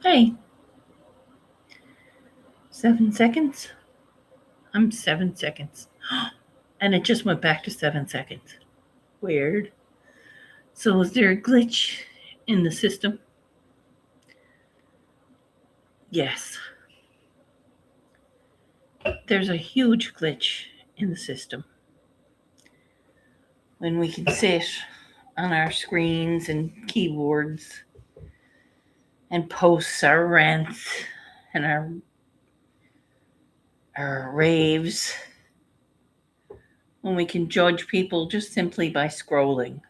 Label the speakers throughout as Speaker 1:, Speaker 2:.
Speaker 1: Hey, 7 seconds? I'm 7 seconds. And it just went back to 7 seconds. Weird. So, is there a glitch in the system? Yes. There's a huge glitch in the system. When we can sit on our screens and keyboards and post our rants and our raves, when we can judge people just simply by scrolling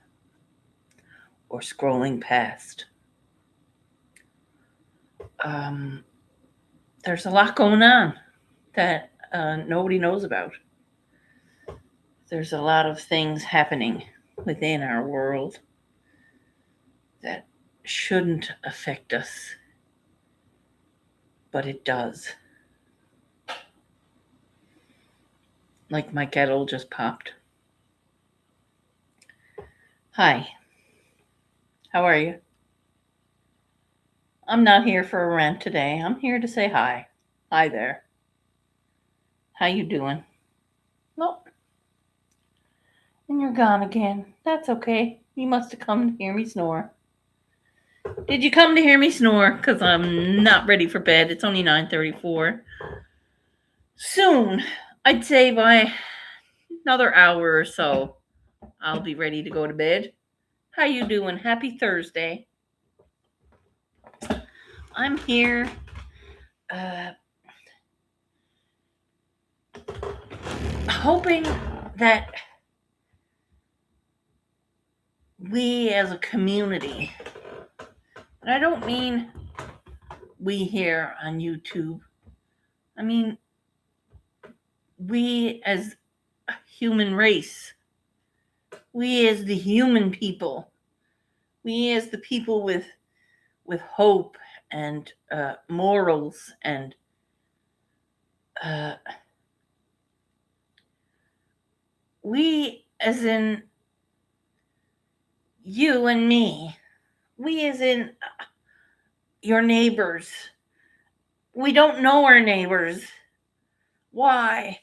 Speaker 1: or scrolling past. There's a lot going on that nobody knows about. There's a lot of things happening within our world that shouldn't affect us, but it does. Like my kettle just popped. Hi. How are you? I'm not here for a rant today. I'm here to say hi. Hi there. How you doing? Nope. And you're gone again. That's okay. You must have come to hear me snore. Did you come to hear me snore? Because I'm not ready for bed. It's only 9:34. Soon, I'd say by another hour or so, I'll be ready to go to bed. How you doing? Happy Thursday. I'm here hoping that we as a community, and I don't mean we here on YouTube, I mean we as a human race, we as the human people, we as the people with hope and morals and we as in you and me, we as in your neighbors. We don't know our neighbors. Why?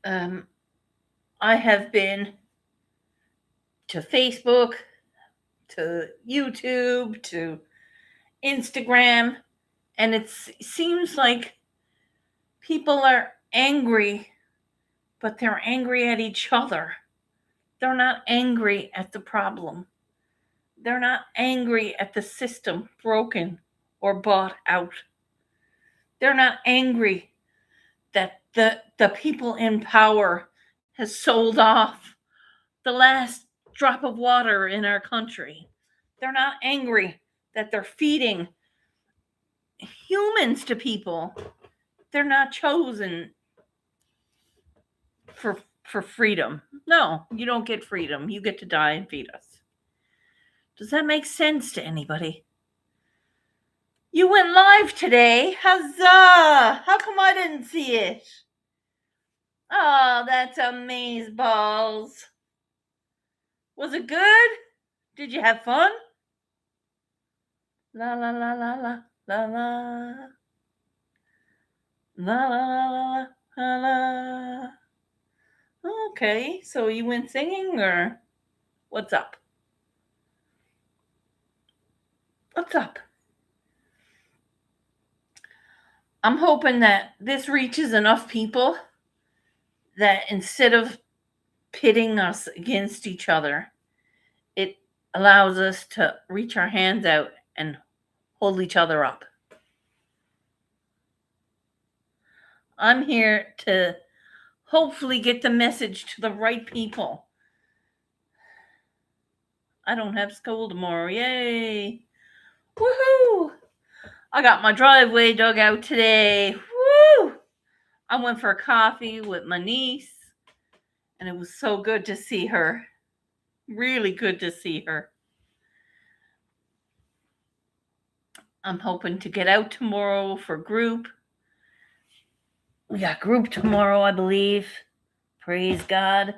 Speaker 1: I have been to Facebook, to YouTube, to Instagram, and it seems like people are angry, but they're angry at each other. They're not angry at the problem. They're not angry at the system broken or bought out. They're not angry that the people in power has sold off the last drop of water in our country. They're not angry that they're feeding humans to people. They're not chosen for freedom. No, you don't get freedom. You get to die and feed us. Does that make sense to anybody? You went live today. Huzzah! How come I didn't see it? Oh, that's amazeballs. Was it good? Did you have fun? La la la la la la la. La la la la la. Okay, so you went singing or what's up? What's up? I'm hoping that this reaches enough people that instead of pitting us against each other, it allows us to reach our hands out and hold each other up. I'm here to hopefully get the message to the right people. I don't have school tomorrow. Yay! Woohoo! I got my driveway dug out today. Woo! I went for a coffee with my niece, and it was so good to see her. Really good to see her. I'm hoping to get out tomorrow for group. We got group tomorrow, I believe. Praise God.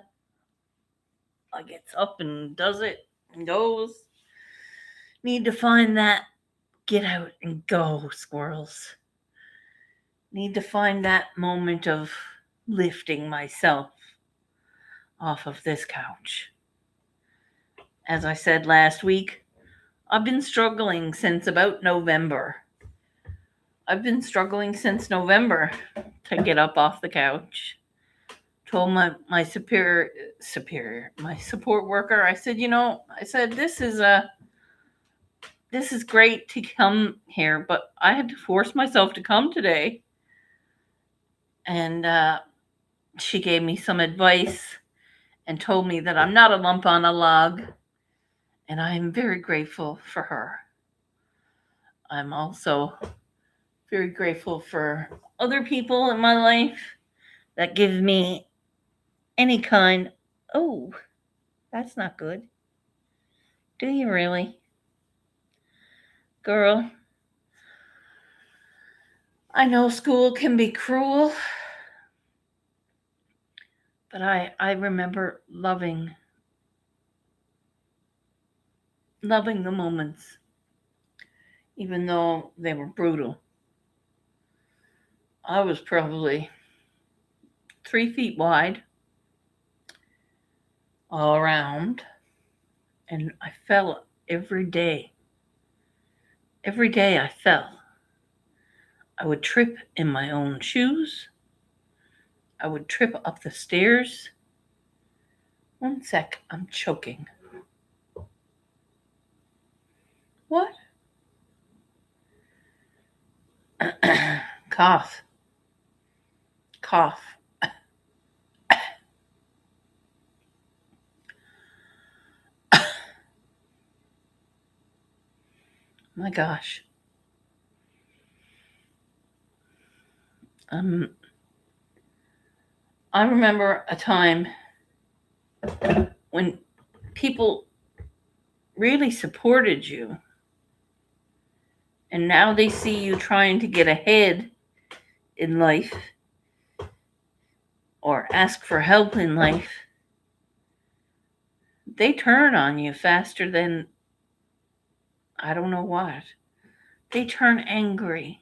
Speaker 1: gets up and does it and goes. Need to find that get out and go, squirrels. Need to find that moment of lifting myself off of this couch. As I said last week, I've been struggling since about November. I've been struggling since November to get up off the couch. Told my my support worker, I said, this is great to come here, but I had to force myself to come today. And she gave me some advice and told me that I'm not a lump on a log, and I'm very grateful for her. I'm also very grateful for other people in my life that give me any kind. Oh, that's not good. Do you really? Girl, I know school can be cruel, but I remember loving the moments, even though they were brutal. I was probably 3 feet wide all around, and I fell every day. Every day I fell. I would trip in my own shoes. I would trip up the stairs. One sec, I'm choking. What? Cough. Cough. My gosh. I remember a time when people really supported you, and now they see you trying to get ahead in life or ask for help in life. They turn on you faster than I don't know what. They turn angry.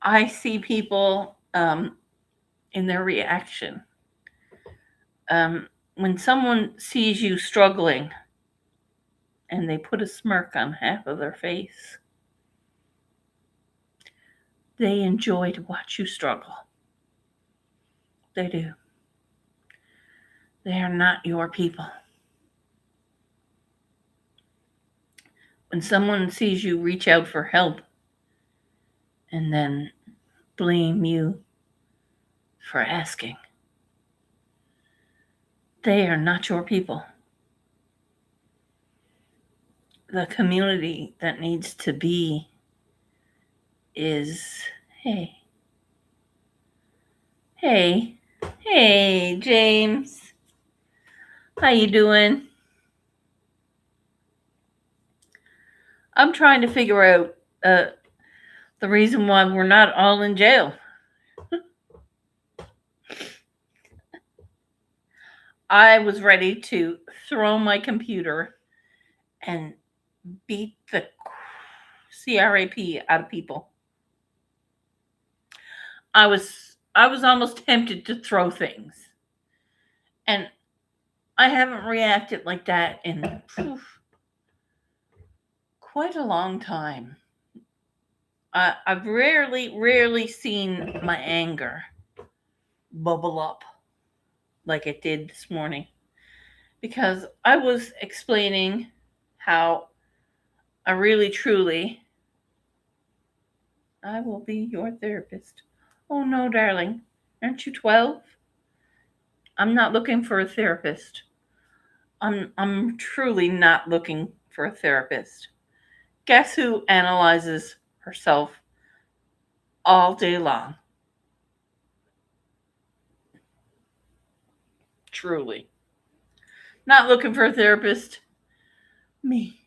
Speaker 1: I see people in their reaction. When someone sees you struggling and they put a smirk on half of their face, they enjoy to watch you struggle. They do. They are not your people. When someone sees you reach out for help and then blame you for asking, they are not your people. The community that needs to be is, hey, James, how you doing? I'm trying to figure out the reason why we're not all in jail. I was ready to throw my computer and beat the crap out of people. I was almost tempted to throw things. And I haven't reacted like that in quite a long time. I've rarely seen my anger bubble up like it did this morning, because I was explaining how I really truly, I will be your therapist. Oh no, darling, aren't you 12? I'm not looking for a therapist. I'm truly not looking for a therapist. Guess who analyzes herself all day long? Truly. Not looking for a therapist. Me.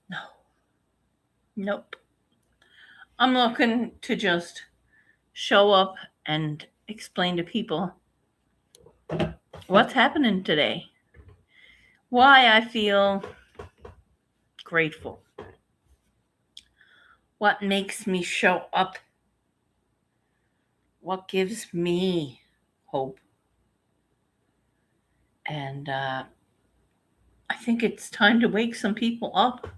Speaker 1: No. Nope. I'm looking to just show up and explain to people what's happening today, why I feel grateful, what makes me show up, what gives me hope. And I think it's time to wake some people up.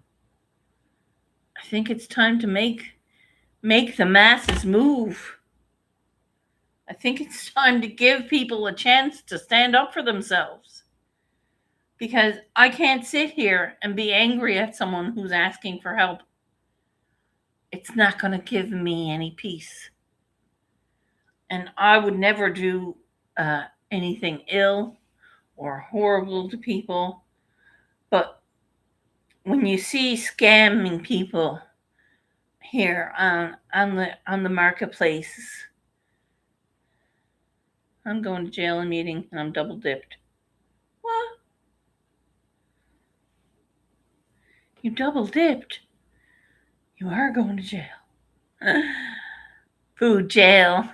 Speaker 1: I think it's time to make the masses move. I think it's time to give people a chance to stand up for themselves. Because I can't sit here and be angry at someone who's asking for help. It's not going to give me any peace. And I would never do anything ill or horrible to people. But when you see scamming people here on the marketplace, I'm going to jail and meeting, and I'm double dipped. What? You double dipped? You are going to jail. Food jail.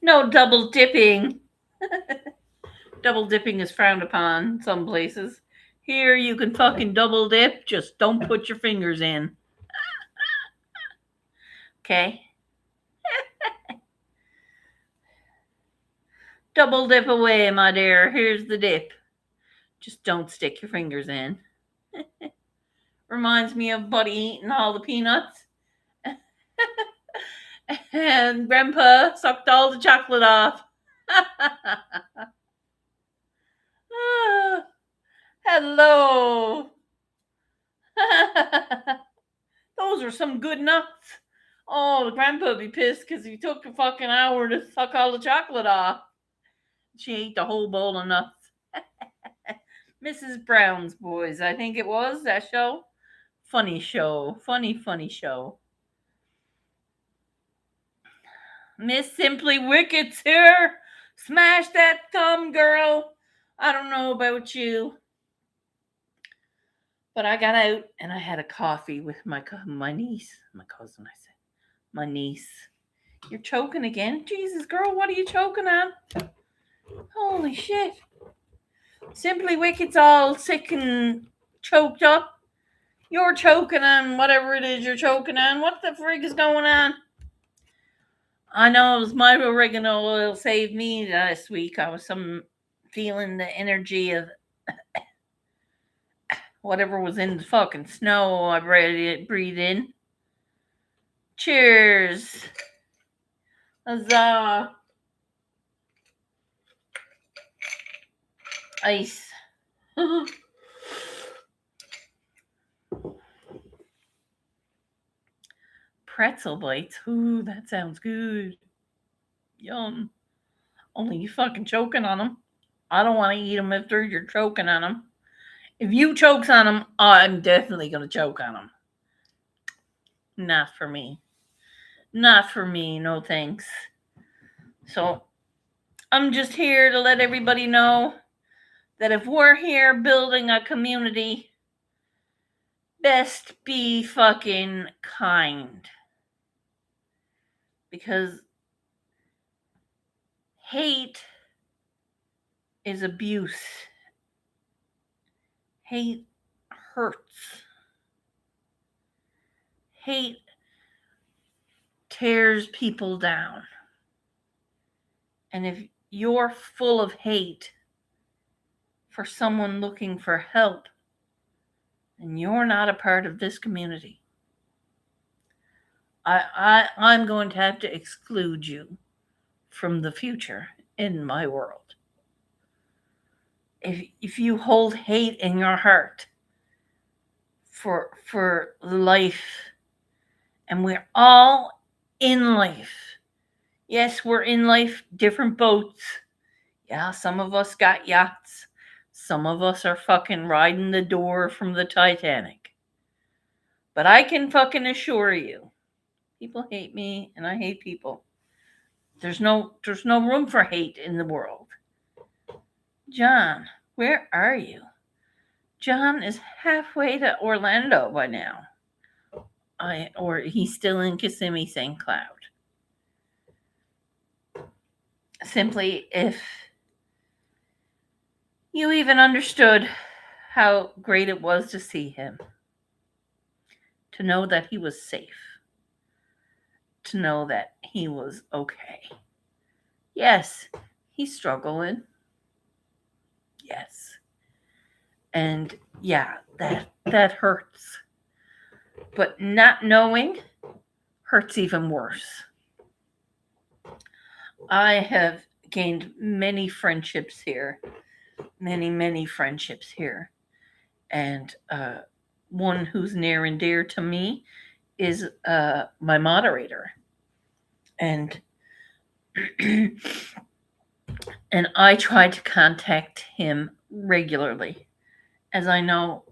Speaker 1: No double dipping. Double dipping is frowned upon in some places. Here you can fucking double dip, just don't put your fingers in. Okay? Double dip away, my dear. Here's the dip. Just don't stick your fingers in. Reminds me of Buddy eating all the peanuts. And Grandpa sucked all the chocolate off. Hello. Those are some good nuts. Oh, the grandpa would be pissed because he took a fucking hour to suck all the chocolate off. She ate the whole bowl of nuts. Mrs. Brown's Boys, I think it was, that show. Funny show. Funny show. Miss Simply Wicked's here. Smash that thumb, girl. I don't know about you, but I got out and I had a coffee with my niece. My cousin, I said. My niece. You're choking again? Jesus, girl, what are you choking on? Holy shit. Simply Wicked's all sick and choked up. You're choking on whatever it is you're choking on. What the frig is going on? I know it was my oregano oil saved me last week. I was feeling the energy of whatever was in the fucking snow I breathed in. Cheers. Huzzah. Ice. Pretzel bites. Ooh, that sounds good. Yum. Only you fucking choking on them. I don't want to eat them if you're choking on them. If you chokes on them, I'm definitely going to choke on them. Not for me. Not for me, no thanks. So, I'm just here to let everybody know that if we're here building a community, best be fucking kind. Because hate is abuse. Hate hurts. Hate tears people down. And if you're full of hate for someone looking for help, then you're not a part of this community. I'm going to have to exclude you from the future in my world. If you hold hate in your heart for life, and we're all in life. Yes, we're in life, different boats. Yeah, some of us got yachts. Some of us are fucking riding the door from the Titanic. But I can fucking assure you, people hate me and I hate people. There's no room for hate in the world. John, where are you? John is halfway to Orlando by now. Or he's still in Kissimmee St. Cloud. simply if you even understood how great it was to see him, to know that he was safe, to know that he was okay. Yes, he's struggling. Yes. And yeah, that hurts. But not knowing hurts even worse. I have gained many friendships here, many friendships here. And one who's near and dear to me is my moderator. And and I try to contact him regularly, as I know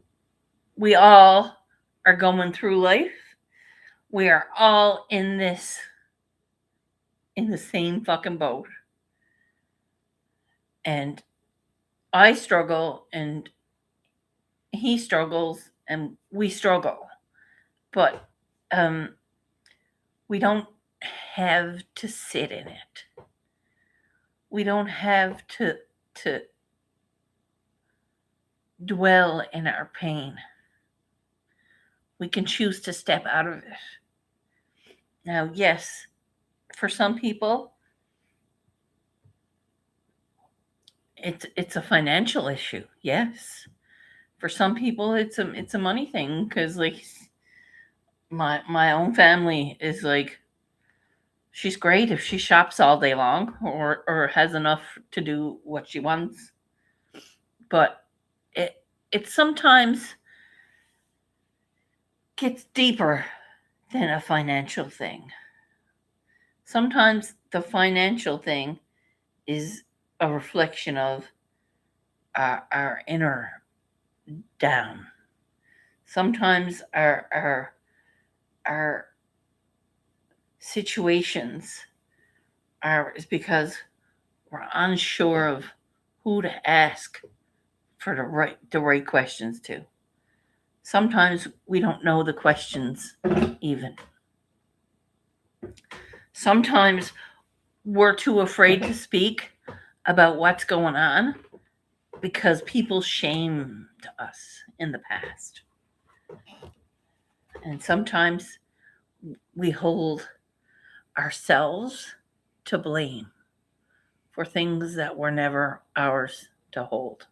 Speaker 1: we all are going through life. We are all in the same fucking boat. And I struggle and he struggles and we struggle. But we don't have to sit in it. We don't have to dwell in our pain. We can choose to step out of it. Now, yes, for some people, it's a financial issue. Yes, for some people, it's a money thing because like my own family is like, she's great if she shops all day long or has enough to do what she wants, but it sometimes gets deeper than a financial thing. Sometimes the financial thing is a reflection of our inner down. Sometimes our situations is because we're unsure of who to ask for the right questions to. Sometimes we don't know the questions even. Sometimes we're too afraid to speak about what's going on because people shamed us in the past. And sometimes we hold ourselves to blame for things that were never ours to hold.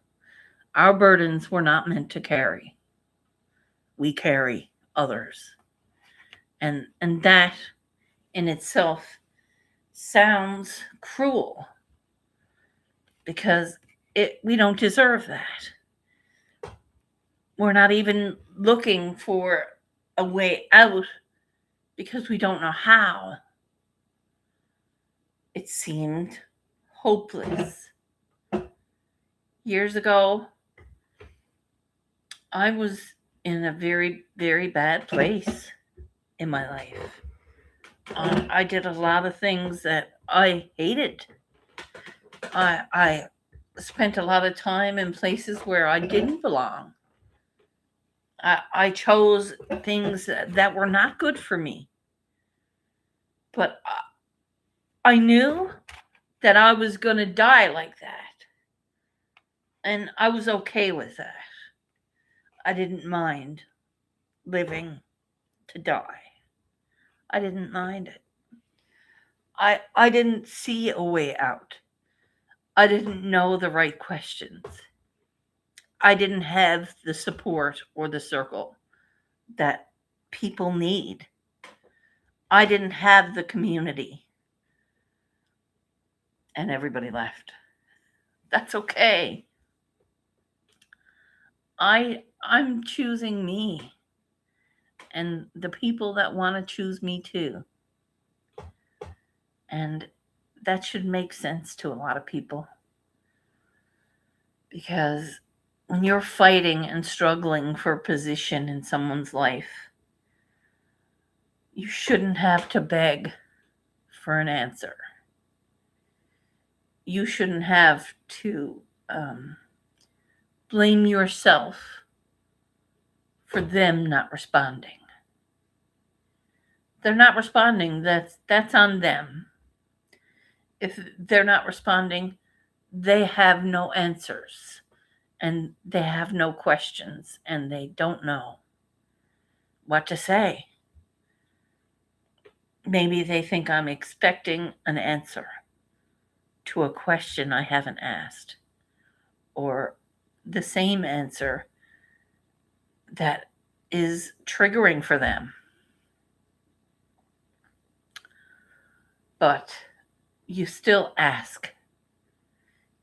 Speaker 1: Our burdens were not meant to carry. We carry others. And that in itself sounds cruel because we don't deserve that. We're not even looking for a way out because we don't know how. It seemed hopeless. Years ago, I was in a very, very bad place in my life. I did a lot of things that I hated. I spent a lot of time in places where I didn't belong. I chose things that were not good for me. But I knew that I was going to die like that. And I was okay with that. I didn't mind living to die. I didn't mind it. I didn't see a way out. I didn't know the right questions. I didn't have the support or the circle that people need. I didn't have the community. And everybody left. That's okay. I'm choosing me and the people that want to choose me too. And that should make sense to a lot of people. Because when you're fighting and struggling for a position in someone's life, you shouldn't have to beg for an answer. You shouldn't have to blame yourself for them not responding. They're not responding. That's on them. If they're not responding, they have no answers and they have no questions and they don't know what to say. Maybe they think I'm expecting an answer to a question I haven't asked, or the same answer that is triggering for them. But you still ask,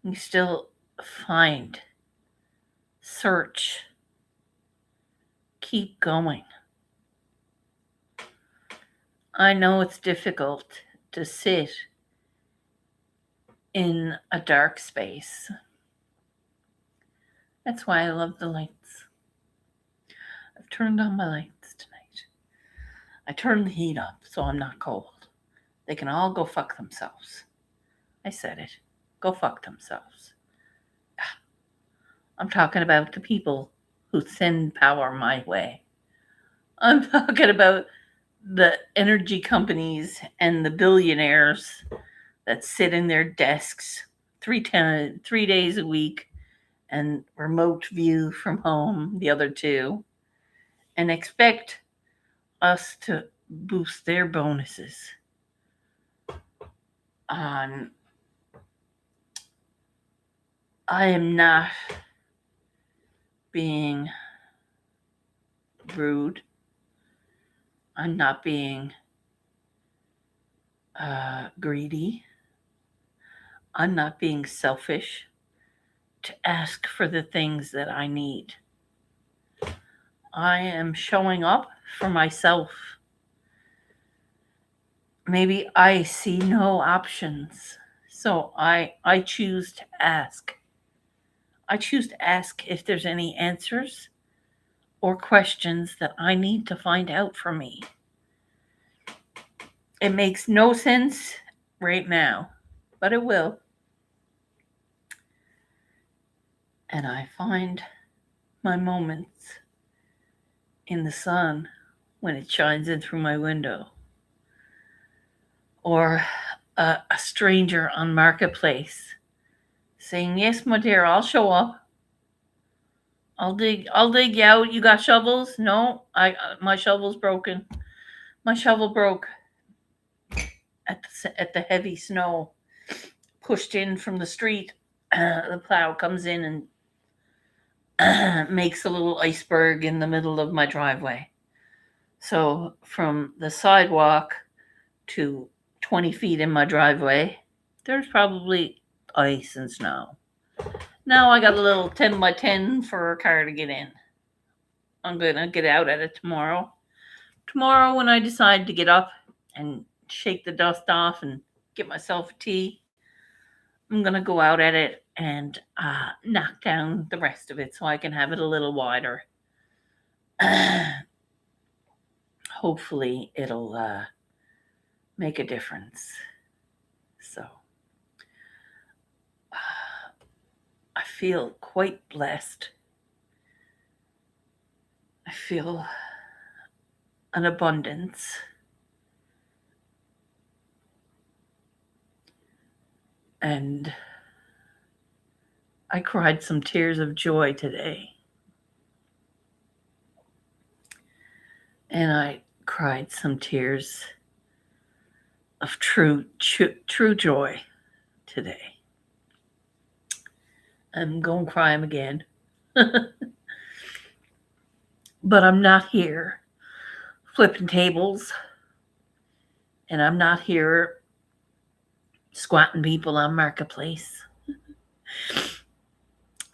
Speaker 1: you still find, search, keep going. I know it's difficult to sit in a dark space. That's why I love the lights. I've turned on my lights tonight. I turned the heat up so I'm not cold. They can all go fuck themselves. I said it. Go fuck themselves. I'm talking about the people who send power my way. I'm talking about the energy companies and the billionaires that sit in their desks 3 days a week and remote view from home the other 2 and expect us to boost their bonuses on. I am not being rude. I'm not being greedy. I'm not being selfish to ask for the things that I need. I am showing up for myself. Maybe I see no options, so I choose to ask. I choose to ask if there's any answers or questions that I need to find out for me. It makes no sense right now, but it will. And I find my moments in the sun when it shines in through my window, or a stranger on Marketplace saying, "Yes, my dear, I'll show up. I'll dig you out. You got shovels?" "No, my shovel's broken. My shovel broke at the heavy snow pushed in from the street." The plow comes in and makes a little iceberg in the middle of my driveway. So from the sidewalk to 20 feet in my driveway, there's probably ice and snow. Now I got a little 10 by 10 for a car to get in. I'm going to get out at it tomorrow. Tomorrow, when I decide to get up and shake the dust off and get myself a tea, I'm going to go out at it and knock down the rest of it so I can have it a little wider. Hopefully, it'll make a difference. So, I feel quite blessed. I feel an abundance. And I cried some tears of joy today. And I cried some tears of true joy today. I'm going to cry them again. But I'm not here flipping tables. And I'm not here squatting people on Marketplace.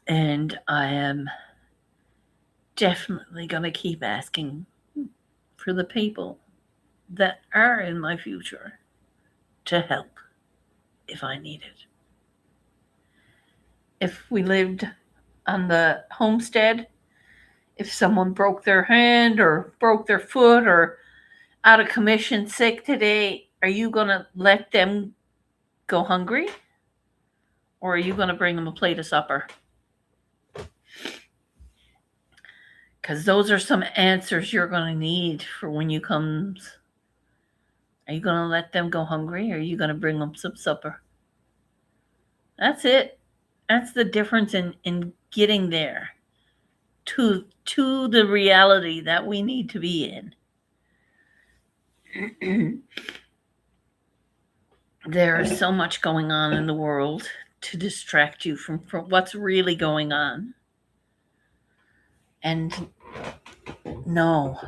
Speaker 1: And I am definitely going to keep asking for the people that are in my future to help if I need it. If we lived on the homestead, if someone broke their hand or broke their foot or out of commission sick today, are you going to let them go hungry? Or are you going to bring them a plate of supper? Because those are some answers you're going to need for when you comes. Are you going to let them go hungry or are you going to bring them some supper? That's it. That's the difference in getting there to the reality that we need to be in. There is so much going on in the world to distract you from what's really going on. And no,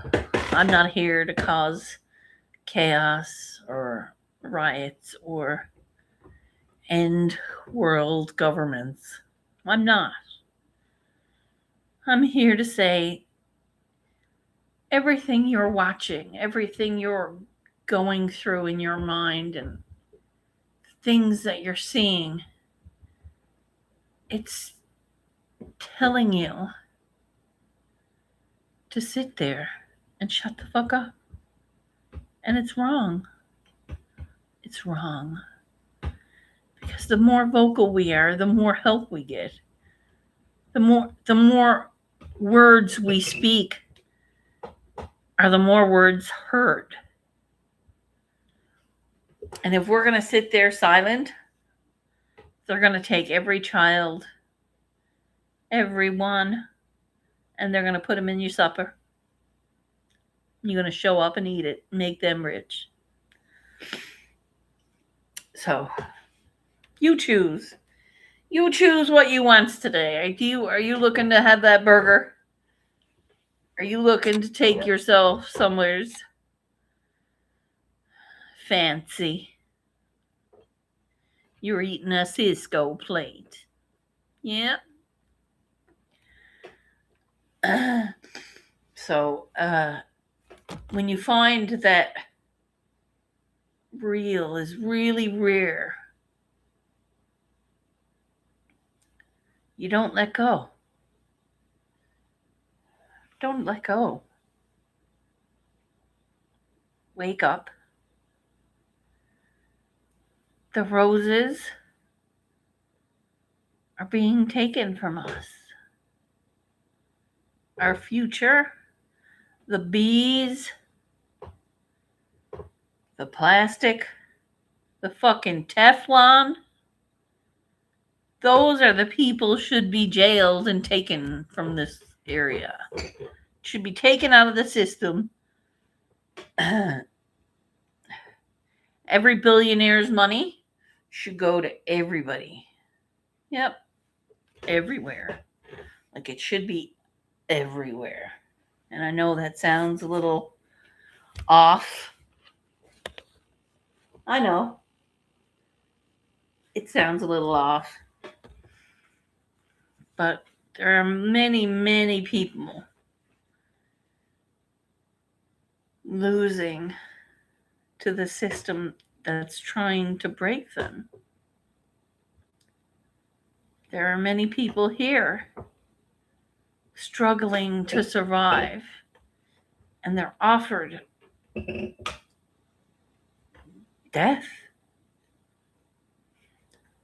Speaker 1: I'm not here to cause chaos or riots or end world governments. I'm not. I'm here to say everything you're watching, everything you're going through in your mind, and things that you're seeing, it's telling you to sit there and shut the fuck up. And it's wrong. It's wrong. Because the more vocal we are, the more help we get. The more words we speak are the more words heard. And if we're going to sit there silent, they're going to take every child, everyone, and they're going to put them in your supper. You're going to show up and eat it, make them rich. So, you choose. You choose what you want today. Are you looking to have that burger? Are you looking to take yourself somewheres fancy? You're eating a Cisco plate. Yeah. So, when you find that real is really rare, you don't let go. Don't let go. Wake up. The roses are being taken from us. Our future, the bees, the plastic, the fucking Teflon, those are the people should be jailed and taken from this area. Should be taken out of the system. Every billionaire's money should go to everybody. Yep. Everywhere. Like it should be everywhere. And I know that sounds a little off. I know. It sounds a little off. But there are many, many people losing to the system that's trying to break them. There are many people here struggling to survive, and they're offered death.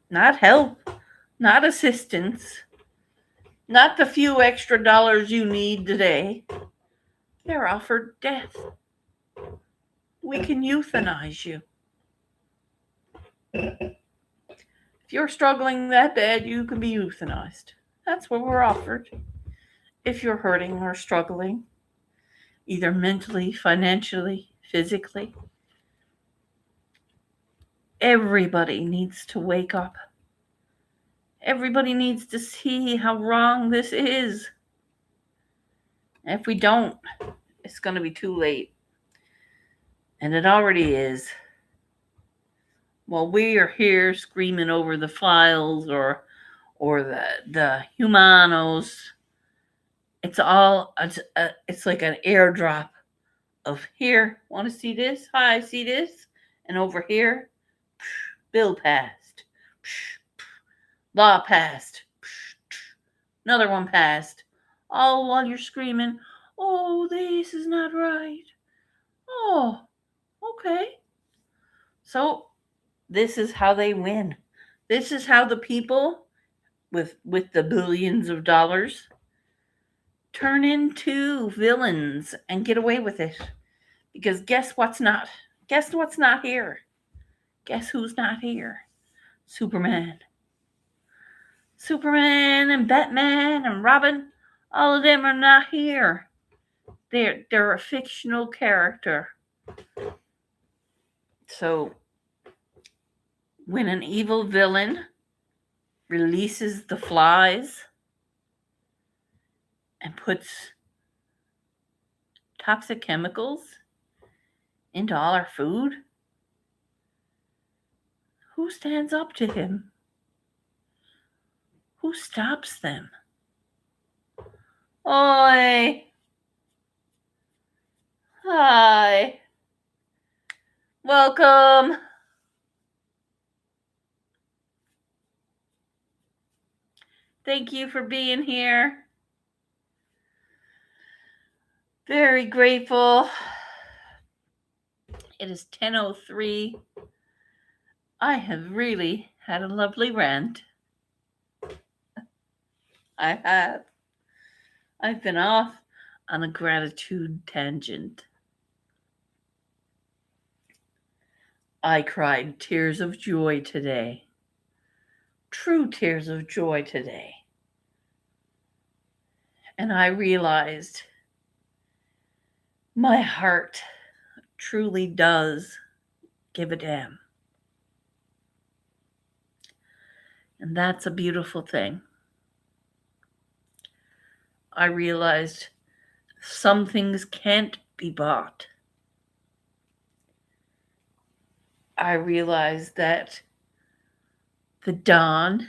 Speaker 1: Not help, not assistance, not the few extra dollars you need today. They're offered death. We can euthanize you. If you're struggling that bad, you can be euthanized. That's what we're offered. If you're hurting or struggling, either mentally, financially, physically, everybody needs to wake up. Everybody needs to see how wrong this is. And if we don't, it's going to be too late. And it already is. While we are here screaming over the files or the humanos, it's like an airdrop of here, want to see this? Hi, see this? And over here, bill passed. Law passed. Another one passed. All while you're screaming, oh, this is not right. Oh, okay. So this is how they win. This is how the people with the billions of dollars turn into villains and get away with it. Because guess what's not? Guess what's not here? Guess who's not here? Superman. Superman and Batman and Robin, all of them are not here. They're a fictional character. So when an evil villain releases the flies and puts toxic chemicals into all our food, who stands up to him? Who stops them? Oi! Hi! Welcome! Thank you for being here. Very grateful. It is 10:03. I have really had a lovely rant. I have. I've been off on a gratitude tangent. I cried tears of joy today. True tears of joy today. And I realized my heart truly does give a damn. And that's a beautiful thing. I realized some things can't be bought. I realized that the dawn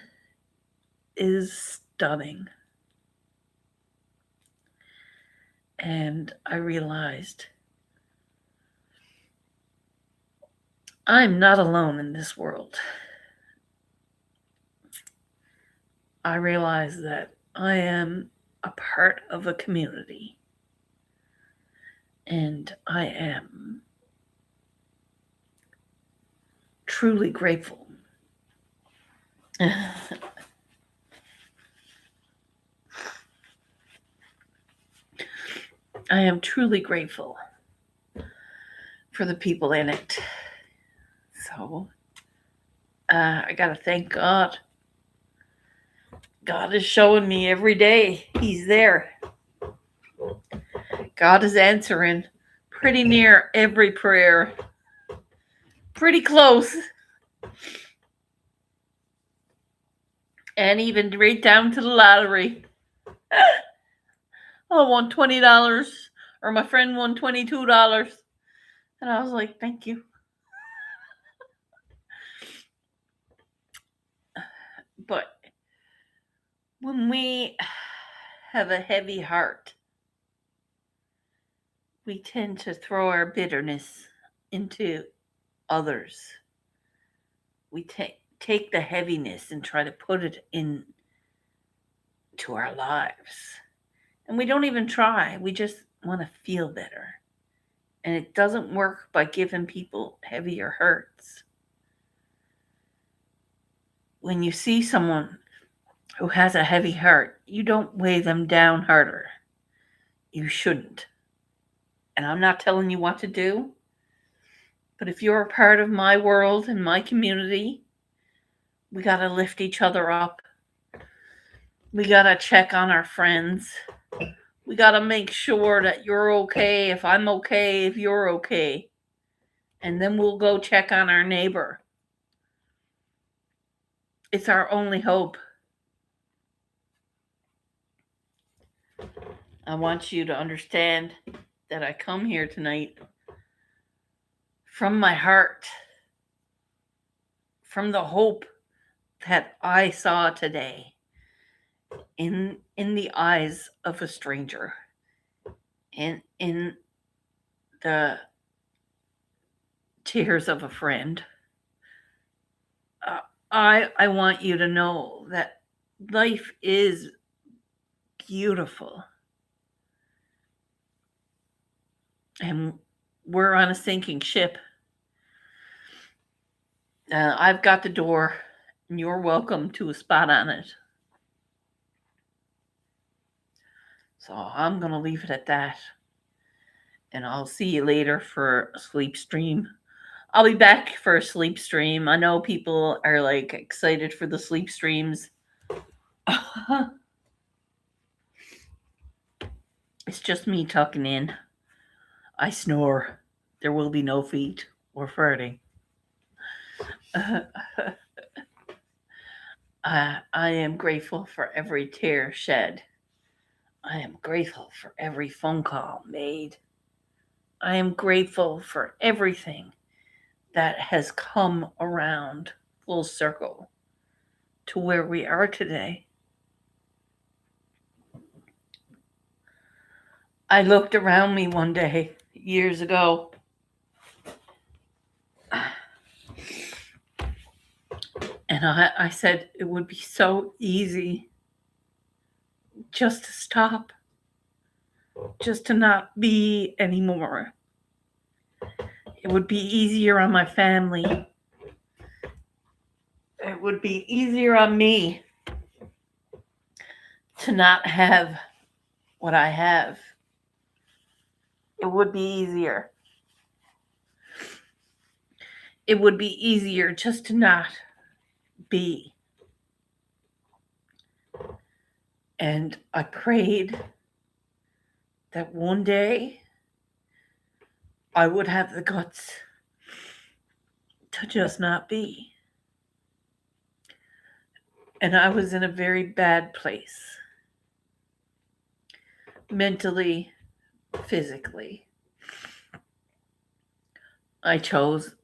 Speaker 1: is stunning. And I realized I'm not alone in this world. I realized that I am a part of a community. And I am truly grateful. I am truly grateful for the people in it. So I got to thank God. God is showing me every day He's there. God is answering pretty near every prayer. Pretty close. And even right down to the lottery. I won $20, or my friend won $22. And I was like, thank you. But when we have a heavy heart, we tend to throw our bitterness into others. We take the heaviness and try to put it into our lives. And we don't even try. We just want to feel better. And it doesn't work by giving people heavier hurts. When you see someone who has a heavy heart, you don't weigh them down harder. You shouldn't. And I'm not telling you what to do, but if you're a part of my world and my community, we got to lift each other up. We got to check on our friends. We got to make sure that you're okay, if I'm okay, if you're okay. And then we'll go check on our neighbor. It's our only hope. I want you to understand that I come here tonight from my heart, from the hope that I saw today in the eyes of a stranger, in the tears of a friend. I want you to know that life is beautiful. And we're on a sinking ship. I've got the door, and you're welcome to a spot on it. So I'm going to leave it at that. And I'll see you later for a sleep stream. I'll be back for a sleep stream. I know people are like excited for the sleep streams. It's just me tucking in. I snore. There will be no feet or farting. I am grateful for every tear shed. I am grateful for every phone call made. I am grateful for everything that has come around full circle to where we are today. I looked around me one day years ago and I said it would be so easy just to stop, just to not be anymore. It would be easier on my family. It would be easier on me to not have what I have. It would be easier. It would be easier just to not be. And I prayed that one day I would have the guts to just not be. And I was in a very bad place, mentally, physically. I chose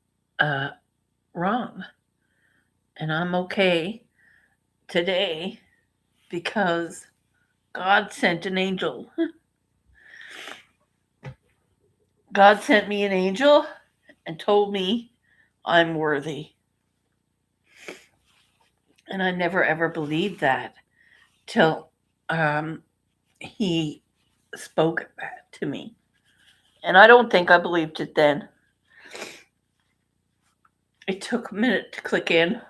Speaker 1: wrong. And I'm okay today because God sent an angel. God sent me an angel and told me I'm worthy. And I never ever believed that till he spoke that to me. And I don't think I believed it then. It took a minute to click in.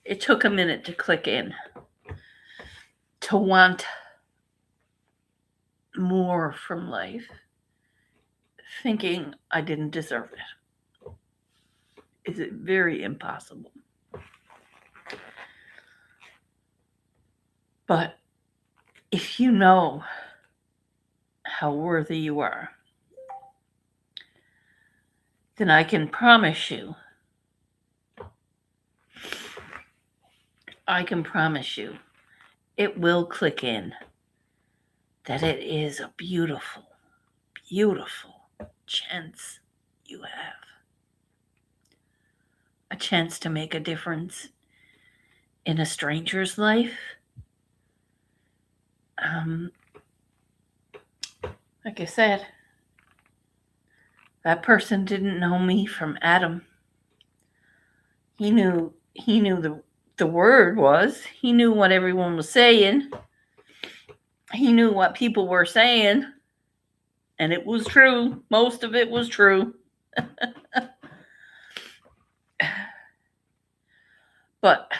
Speaker 1: It took a minute to click in. To want more from life, thinking I didn't deserve it. Is it very impossible? But if you know how worthy you are, then I can promise you, it will click in that it is a beautiful, beautiful chance you have. A chance to make a difference in a stranger's life. Like I said, that person didn't know me from Adam. He knew the word was. He knew what everyone was saying. He knew what people were saying. And it was true. Most of it was true. But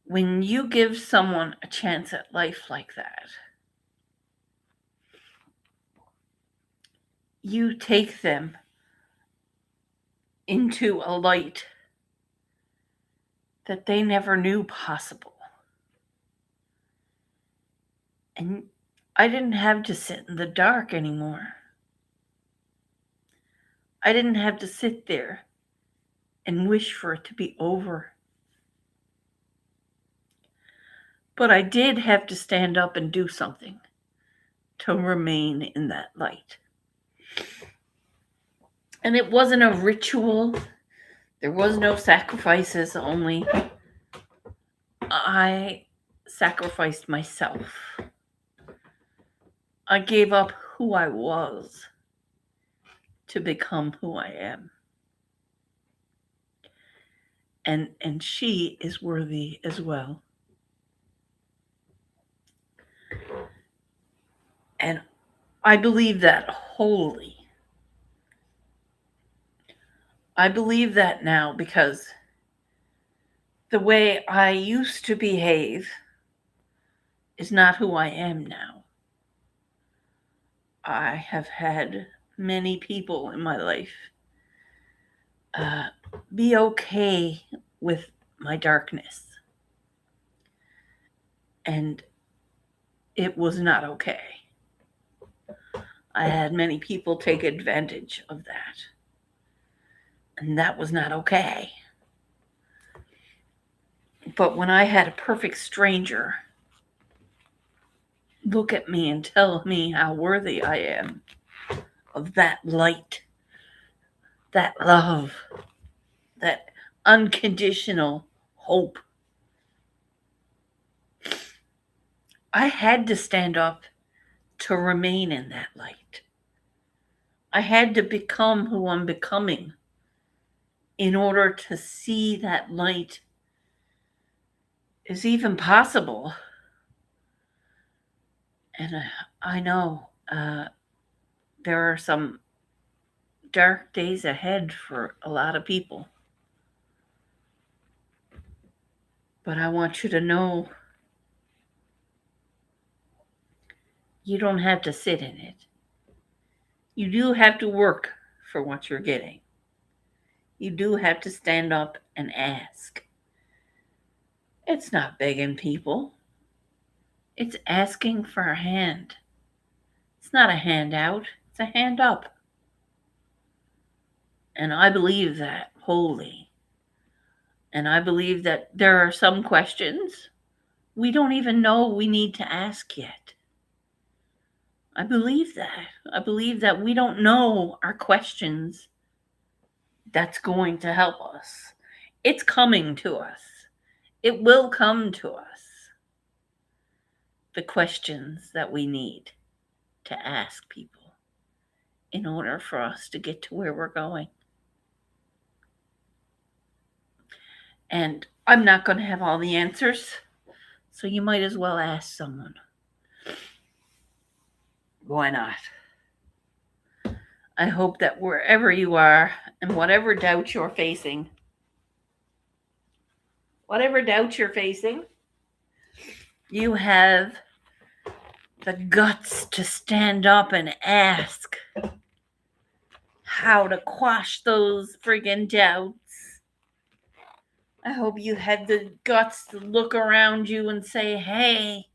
Speaker 1: when you give someone a chance at life like that, you take them into a light that they never knew possible. And I didn't have to sit in the dark anymore. I didn't have to sit there and wish for it to be over. But I did have to stand up and do something to remain in that light. And it wasn't a ritual. There was no sacrifices, only I sacrificed myself. I gave up who I was to become who I am. And she is worthy as well. And I believe that wholly. I believe that now because the way I used to behave is not who I am now. I have had many people in my life be okay with my darkness. And it was not okay. I had many people take advantage of that. And that was not okay. But when I had a perfect stranger look at me and tell me how worthy I am of that light, that love, that unconditional hope, I had to stand up to remain in that light. I had to become who I'm becoming in order to see that light is even possible. And I know there are some dark days ahead for a lot of people. But I want you to know you don't have to sit in it. You do have to work for what you're getting. You do have to stand up and ask. It's not begging people, it's asking for a hand. It's not a handout, it's a hand up. And I believe that wholly. And I believe that there are some questions we don't even know we need to ask yet. I believe that. I believe that we don't know our questions that's going to help us. It's coming to us. It will come to us. The questions that we need to ask people in order for us to get to where we're going. And I'm not going to have all the answers, so you might as well ask someone. Why not? I hope that wherever you are and whatever doubts you're facing, you have the guts to stand up and ask how to quash those friggin' doubts. I hope you had the guts to look around you and say, hey,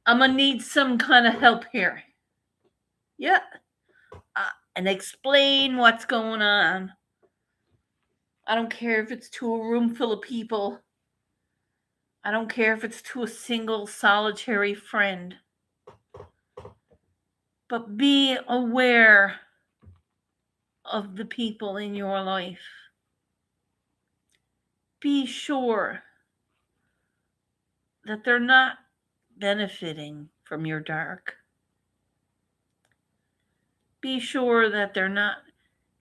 Speaker 1: I'm gonna need some kind of help here. Yeah. And explain what's going on. I don't care if it's to a room full of people. I don't care if it's to a single solitary friend. But be aware of the people in your life. Be sure that they're not benefiting from your dark. Be sure that they're not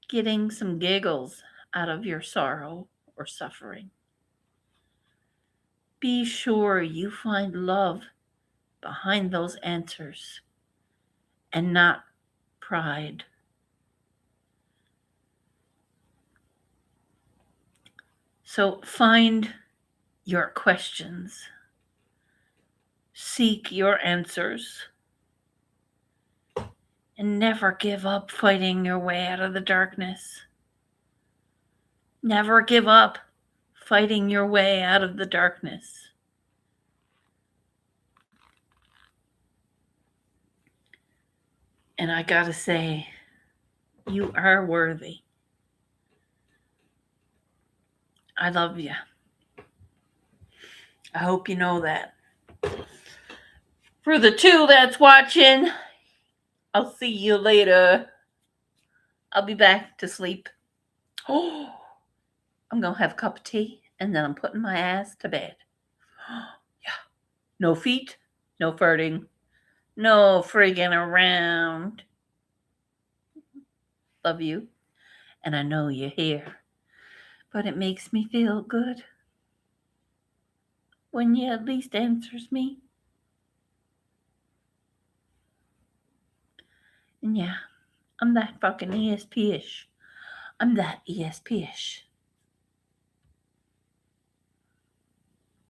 Speaker 1: getting some giggles out of your sorrow or suffering. Be sure you find love behind those answers and not pride. So find your questions, seek your answers, and never give up fighting your way out of the darkness. Never give up fighting your way out of the darkness. And I gotta say, you are worthy. I love you. I hope you know that. For the two that's watching, I'll see you later. I'll be back to sleep. Oh, I'm going to have a cup of tea and then I'm putting my ass to bed. Yeah. No feet, no farting, no friggin' around. Love you. And I know you're here. But it makes me feel good when you at least answers me. And yeah, I'm that fucking ESP-ish. I'm that ESP-ish.